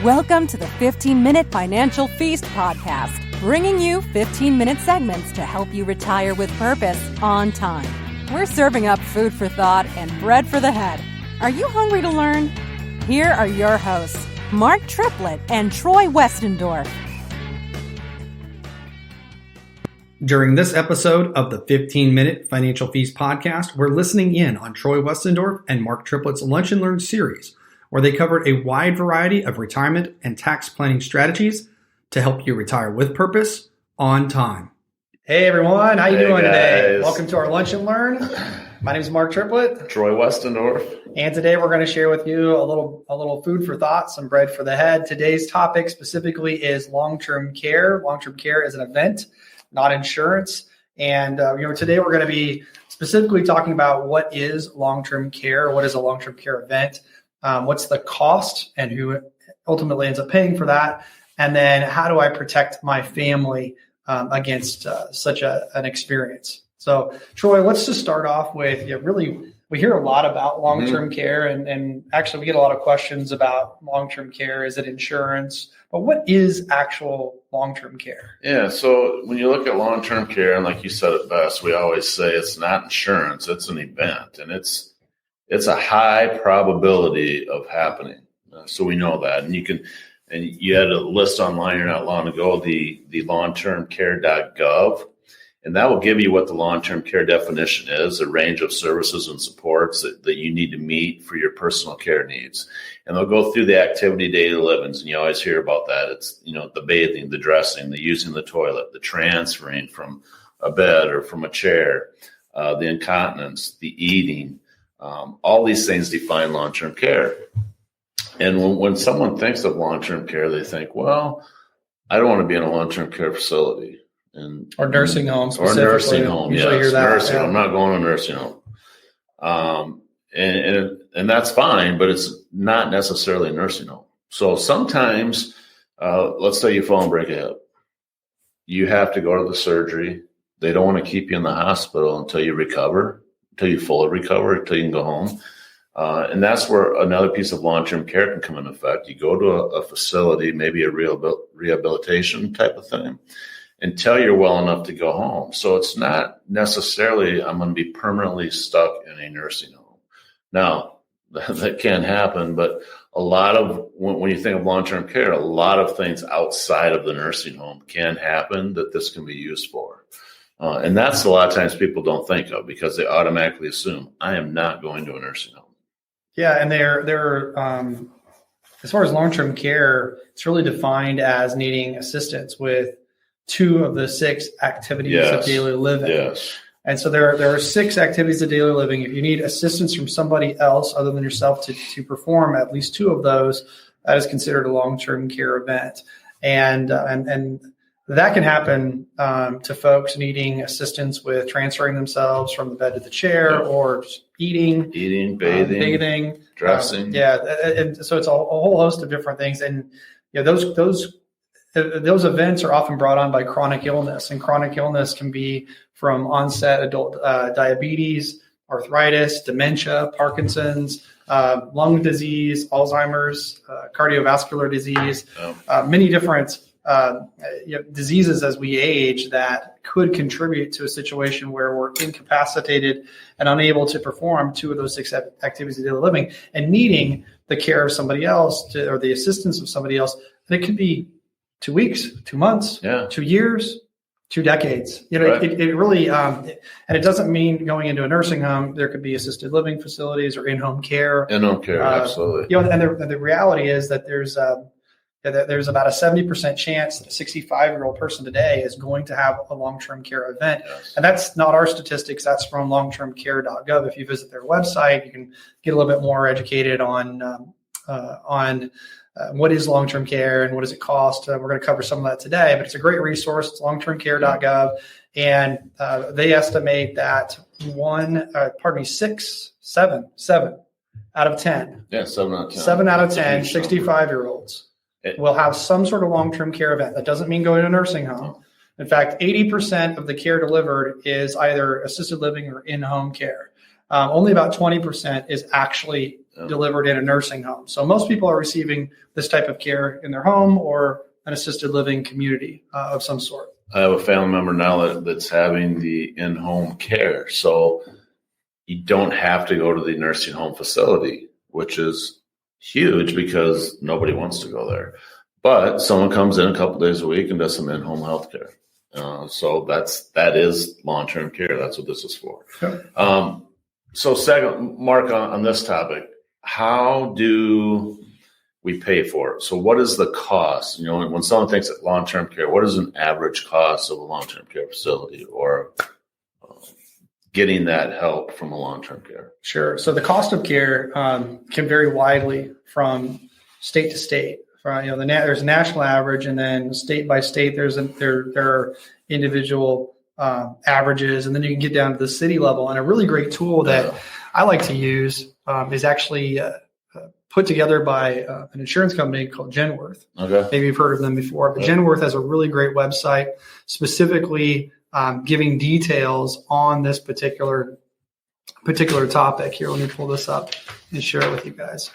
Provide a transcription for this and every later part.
Welcome to the 15-Minute Financial Feast podcast, bringing you 15-minute segments to help you retire with purpose on time. We're serving up food for thought and bread for the head. Are you hungry to learn? Here are your hosts, Mark Triplett and Troy Westendorf. During this episode of the 15-Minute Financial Feast podcast, we're listening in on Troy Westendorf and Mark Triplett's Lunch and Learn series, where they covered a wide variety of retirement and tax planning strategies to help you retire with purpose on time. Hey everyone, how you doing today? Welcome to our Lunch and Learn. My name is Mark Triplett. Troy Westendorf. And today we're going to share with you a little food for thought, some bread for the head. Today's topic specifically is long-term care. Long-term care is an event, not insurance. And today we're going to be specifically talking about what is long-term care, what is a long-term care event, what's the cost and who ultimately ends up paying for that, and then how do I protect my family against such an experience. So, Troy, let's just start off with, we hear a lot about long-term care, and actually we get a lot of questions about long-term care. Is it insurance? But what is actual long-term care? Yeah, so when you look at long-term care, and like you said it best, we always say it's not insurance, it's an event, and it's a high probability of happening. So we know that. And you had a list online here not long ago, the longtermcare.gov, and that will give you what the long-term care definition is, a range of services and supports that you need to meet for your personal care needs. And they'll go through the activity daily livings, and you always hear about that. It's, the bathing, the dressing, the using the toilet, the transferring from a bed or from a chair, the incontinence, the eating. All these things define long-term care. And when someone thinks of long-term care, they think, well, I don't want to be in a long-term care facility. Or nursing home. Or nursing home, yes. Nursing home. I'm not going to a nursing home. And that's fine, but it's not necessarily a nursing home. So sometimes, let's say you fall and break a hip. You have to go to the surgery. They don't want to keep you in the hospital until you recover, until you fully recover, until you can go home. And that's where another piece of long-term care can come into effect. You go to a facility, maybe a rehabilitation type of thing, until you're well enough to go home. So it's not necessarily I'm going to be permanently stuck in a nursing home. Now, that can happen, but a lot of, when you think of long-term care, a lot of things outside of the nursing home can happen that this can be used for. And that's a lot of times people don't think of because they automatically assume, I am not going to a nursing home. Yeah, and they're as far as long-term care, it's really defined as needing assistance with 2 of the 6 activities of daily living. Yes. And so there are 6 activities of daily living. If you need assistance from somebody else other than yourself to perform at least 2 of those, that is considered a long-term care event. And that can happen to folks needing assistance with transferring themselves from the bed to the chair, or just eating, bathing, dressing. And so it's a whole host of different things. And those events are often brought on by chronic illness, and chronic illness can be from onset adult diabetes, arthritis, dementia, Parkinson's, lung disease, Alzheimer's, cardiovascular disease, many different diseases as we age that could contribute to a situation where we're incapacitated and unable to perform 2 of those 6 activities of daily living and needing the care of somebody else or the assistance of somebody else. And it could be 2 weeks, 2 months, 2 years, 2 decades. Right. It really, and it doesn't mean going into a nursing home. There could be assisted living facilities or in-home care. In-home care, absolutely. And the reality is that there's about a 70% chance that a 65-year-old person today is going to have a long-term care event. Yes. And that's not our statistics. That's from longtermcare.gov. If you visit their website, you can get a little bit more educated on what is long-term care and what does it cost. We're going to cover some of that today, but it's a great resource. It's longtermcare.gov. And they estimate that 7 out of 10. Yeah, 7 out of 10. 7 out of 10 65-year-olds will have some sort of long-term care event. That doesn't mean going to a nursing home. In fact, 80% of the care delivered is either assisted living or in-home care. Only about 20% is actually delivered in a nursing home. So most people are receiving this type of care in their home or an assisted living community of some sort. I have a family member now that's having the in-home care. So you don't have to go to the nursing home facility, which is huge because nobody wants to go there. But someone comes in a couple days a week and does some in-home health care. So that is long-term care. That's what this is for. Sure. So second, Mark, on this topic, how do we pay for it? So what is the cost? When someone thinks of long-term care, what is an average cost of a long-term care facility or getting that help from a long-term care? Sure. So the cost of care can vary widely from state to state. There's a national average, and then state by state, there are individual averages, and then you can get down to the city level. And a really great tool that I like to use is actually put together by an insurance company called Genworth. Okay. Maybe you've heard of them before, but Genworth has a really great website specifically giving details on this particular topic. Here, let me pull this up and share it with you guys.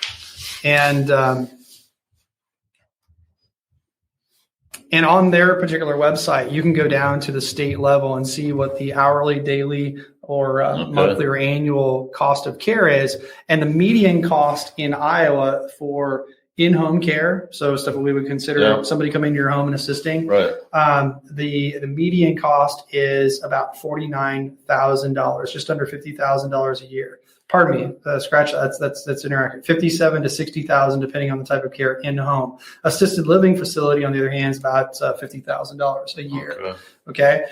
And on their particular website, you can go down to the state level and see what the hourly, daily, or monthly or annual cost of care is. And the median cost in Iowa for in-home care, so stuff that we would consider somebody coming to your home and assisting, right? The median cost is about $49,000, just under $50,000 a year. Pardon me, scratch that's inaccurate. $57,000 to $60,000, depending on the type of care in home. Assisted living facility, on the other hand, is about $50,000 a year. Okay,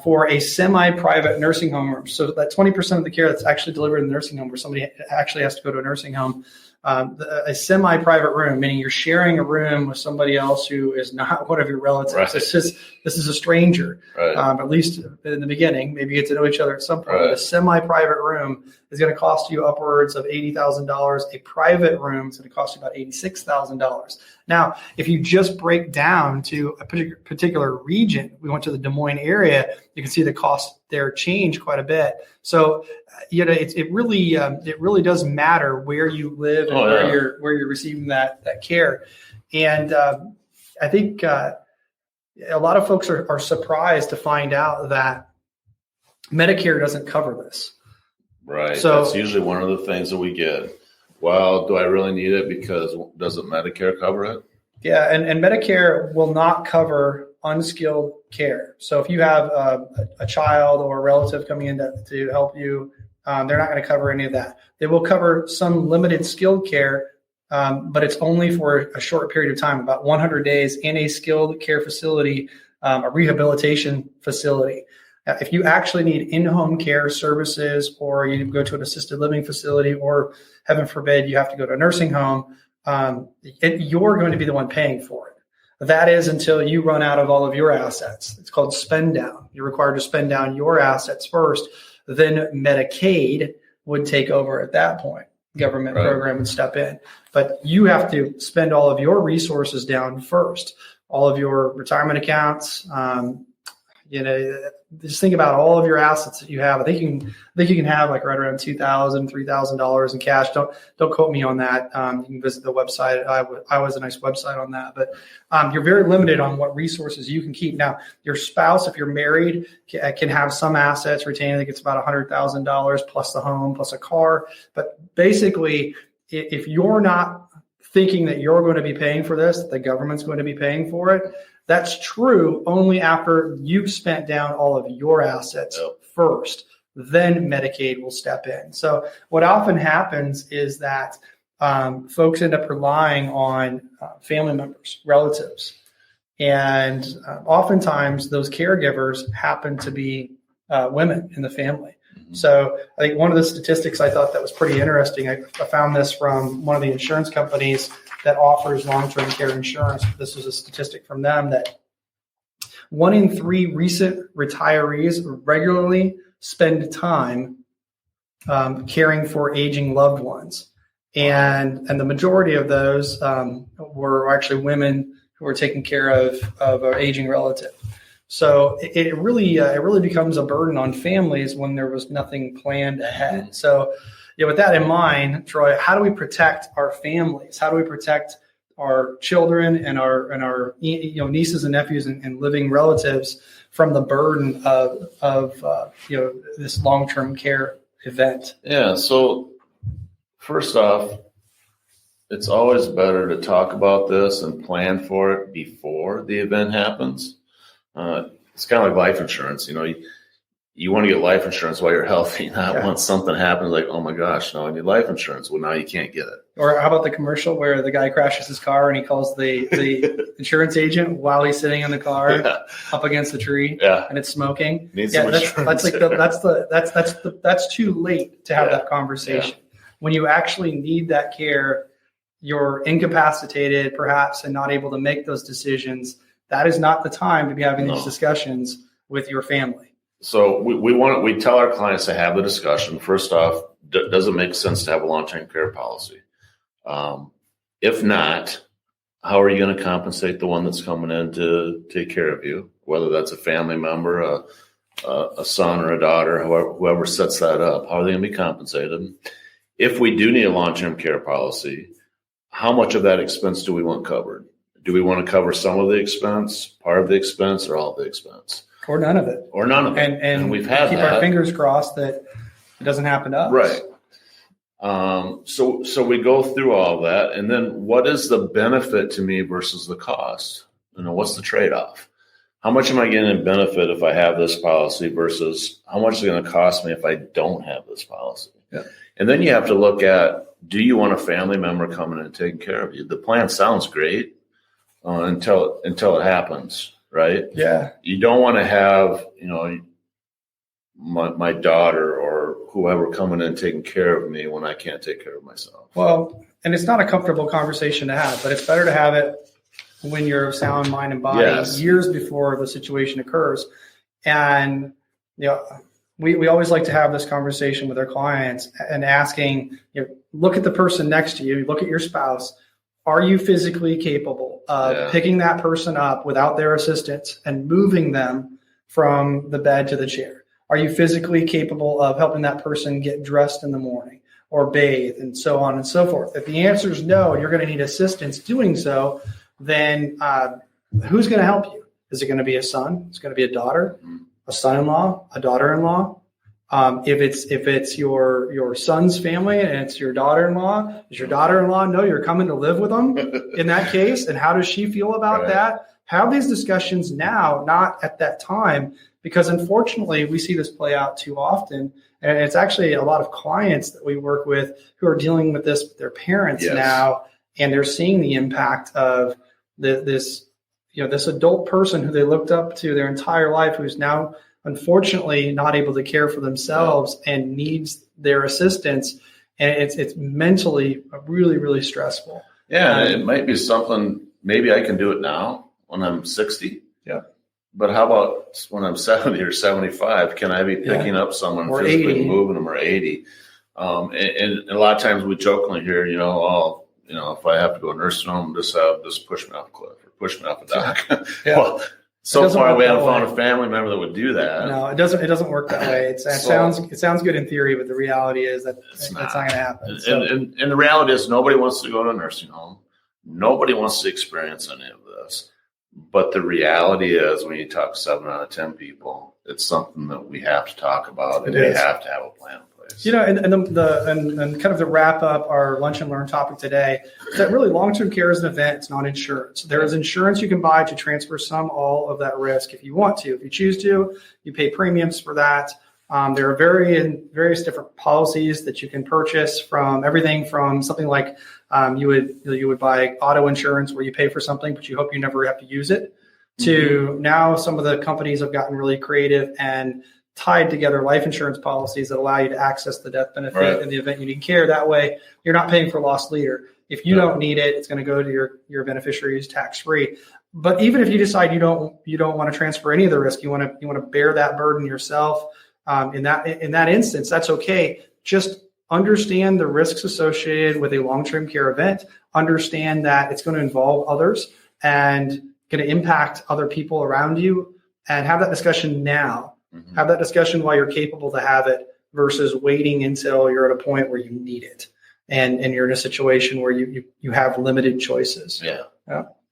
for a semi-private nursing home room, so that 20% of the care that's actually delivered in the nursing home, where somebody actually has to go to a nursing home. A semi-private room, meaning you're sharing a room with somebody else who is not one of your relatives. Right. This is a stranger, right. At least in the beginning. Maybe you get to know each other at some point. Right. A semi-private room is going to cost you upwards of $80,000. A private room is going to cost you about $86,000. Now, if you just break down to a particular region, we went to the Des Moines area, you can see the cost there change quite a bit. So, it really does matter where you live and where you're receiving that care. And I think a lot of folks are surprised to find out that Medicare doesn't cover this. Right. So that's usually one of the things that we get. Well, do I really need it because doesn't Medicare cover it? Yeah, and Medicare will not cover unskilled care. So if you have a child or a relative coming in to help you, they're not going to cover any of that. They will cover some limited skilled care, but it's only for a short period of time, about 100 days in a skilled care facility, a rehabilitation facility. If you actually need in-home care services, or you go to an assisted living facility, or heaven forbid, you have to go to a nursing home, you're going to be the one paying for it. That is until you run out of all of your assets. It's called spend down. You're required to spend down your assets first. Then Medicaid would take over at that point. Government program would step in. But you have to spend all of your resources down first. All of your retirement accounts, just think about all of your assets that you have. I think you can have like right around $2,000, $3,000 in cash. Don't quote me on that. You can visit the website. I was a nice website on that, but you're very limited on what resources you can keep. Now, your spouse, if you're married, can have some assets retained. I think it's about $100,000 plus the home plus a car. But basically, if you're not thinking that you're going to be paying for this, that the government's going to be paying for it, that's true only after you've spent down all of your assets first. Then Medicaid will step in. So what often happens is that folks end up relying on family members, relatives. And oftentimes those caregivers happen to be women in the family. So I think one of the statistics I thought that was pretty interesting, I found this from one of the insurance companies that offers long-term care insurance. This was a statistic from them that 1 in 3 recent retirees regularly spend time caring for aging loved ones. And the majority of those were actually women who were taking care of an aging relative. So it really becomes a burden on families when there was nothing planned ahead. So with that in mind, Troy, how do we protect our families? How do we protect our children and our nieces and nephews and living relatives from the burden of this long-term care event? Yeah. So first off, it's always better to talk about this and plan for it before the event happens. It's kind of like life insurance. You want to get life insurance while you're healthy, not once something happens like, oh my gosh, no, I need life insurance. Well, now you can't get it. Or how about the commercial where the guy crashes his car and he calls the insurance agent while he's sitting in the car up against the tree and it's smoking? Needs that's too late to have that conversation. When you actually need that care, you're incapacitated perhaps and not able to make those decisions. That is not the time to be having these discussions with your family. So we tell our clients to have the discussion. First off, does it make sense to have a long-term care policy? If not, how are you going to compensate the one that's coming in to take care of you? Whether that's a family member, a son or a daughter, whoever sets that up, how are they going to be compensated? If we do need a long-term care policy, how much of that expense do we want covered? Do we want to cover some of the expense, part of the expense, or all of the expense? Or none of it. And we've had keep our fingers crossed that it doesn't happen to us. Right. So we go through all that, and then what is the benefit to me versus the cost? What's the trade-off? How much am I getting in benefit if I have this policy versus how much is it going to cost me if I don't have this policy? Yeah. And then you have to look at, do you want a family member coming in and taking care of you? The plan sounds great until it happens, right? Yeah. You don't want to have, my daughter or whoever coming in and taking care of me when I can't take care of myself. Well, and it's not a comfortable conversation to have, but it's better to have it when you're of sound mind and body years before the situation occurs. And, we always like to have this conversation with our clients and asking, look at the person next to you, look at your spouse. Are you physically capable of picking that person up without their assistance and moving them from the bed to the chair? Are you physically capable of helping that person get dressed in the morning or bathe and so on and so forth? If the answer is no, you're going to need assistance doing so, then who's going to help you? Is it going to be a son? Is it going to be a daughter, a son-in-law, a daughter-in-law? If it's your son's family and it's your daughter-in-law, does your daughter-in-law know you're coming to live with them in that case? And how does she feel about that? Have these discussions now, not at that time, because unfortunately we see this play out too often. And it's actually a lot of clients that we work with who are dealing with this with their parents now, and they're seeing the impact of this adult person who they looked up to their entire life, who's now unfortunately not able to care for themselves and needs their assistance. And it's mentally really, really stressful. Yeah. It might be something, maybe I can do it now when I'm 60. Yeah. But how about when I'm 70 or 75? Can I be picking up someone or physically 80. moving them, or 80? And a lot of times we jokingly hear, if I have to go to a nursing home, just push me off a cliff or push me off a dock. Yeah. Well, so far we haven't found a family member that would do that. No, it doesn't work that way. It sounds good in theory, but the reality is that it's not going to happen. And the reality is nobody wants to go to a nursing home. Nobody wants to experience any of this. But the reality is, when you talk 7 out of 10 people, it's something that we have to talk about, and we have to have a plan in place. And kind of to wrap up our lunch and learn topic today, is that really long-term care is an event. It's not insurance. There is insurance you can buy to transfer all of that risk if you want to. If you choose to, you pay premiums for that. There are various different policies that you can purchase, from everything from something like you would buy auto insurance where you pay for something, but you hope you never have to use it, to now some of the companies have gotten really creative and tied together life insurance policies that allow you to access the death benefit in the event you need care. That way you're not paying for lost leader. If you don't need it, it's going to go to your beneficiaries tax-free. But even if you decide you don't want to transfer any of the risk, you want to bear that burden yourself, in that instance, that's okay. Just understand the risks associated with a long-term care event. Understand that it's going to involve others and going to impact other people around you, and have that discussion now. Have that discussion while you're capable to have it, versus waiting until you're at a point where you need it and you're in a situation where you have limited choices. Yeah.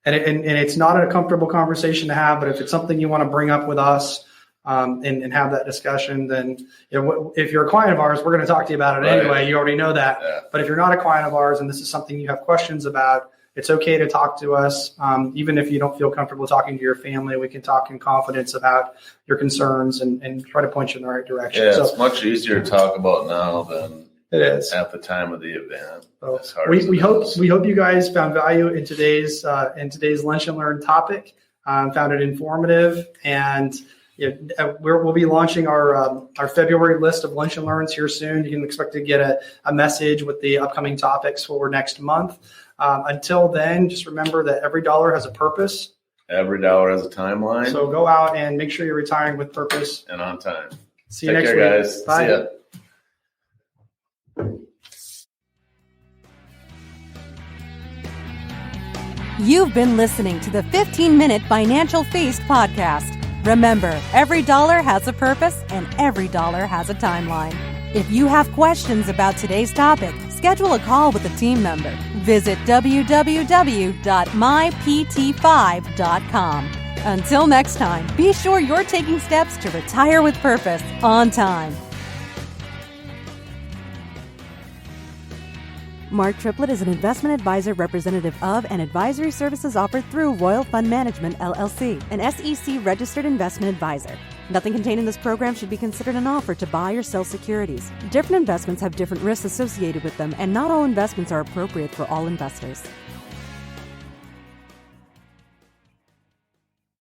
And it's not a comfortable conversation to have, but if it's something you want to bring up with us and have that discussion, then if you're a client of ours, we're going to talk to you about it anyway. You already know that. Yeah. But if you're not a client of ours and this is something you have questions about, it's okay to talk to us. Even if you don't feel comfortable talking to your family, we can talk in confidence about your concerns and try to point you in the right direction. Yeah, it's much easier to talk about now than it is at the time of the event. So we hope you guys found value in today's Lunch and Learn topic. Found it informative, and we'll be launching our February list of Lunch and Learns here soon. You can expect to get a message with the upcoming topics for next month. Until then, just remember that every dollar has a purpose. Every dollar has a timeline. So go out and make sure you're retiring with purpose and on time. See you next week, guys. Bye. See ya. You've been listening to the 15-Minute Financial Feast podcast. Remember, every dollar has a purpose and every dollar has a timeline. If you have questions about today's topic, schedule a call with a team member. Visit www.mypt5.com. Until next time, be sure you're taking steps to retire with purpose on time. Mark Triplett is an investment advisor representative of and advisory services offered through Royal Fund Management, LLC, an SEC-registered investment advisor. Nothing contained in this program should be considered an offer to buy or sell securities. Different investments have different risks associated with them, and not all investments are appropriate for all investors.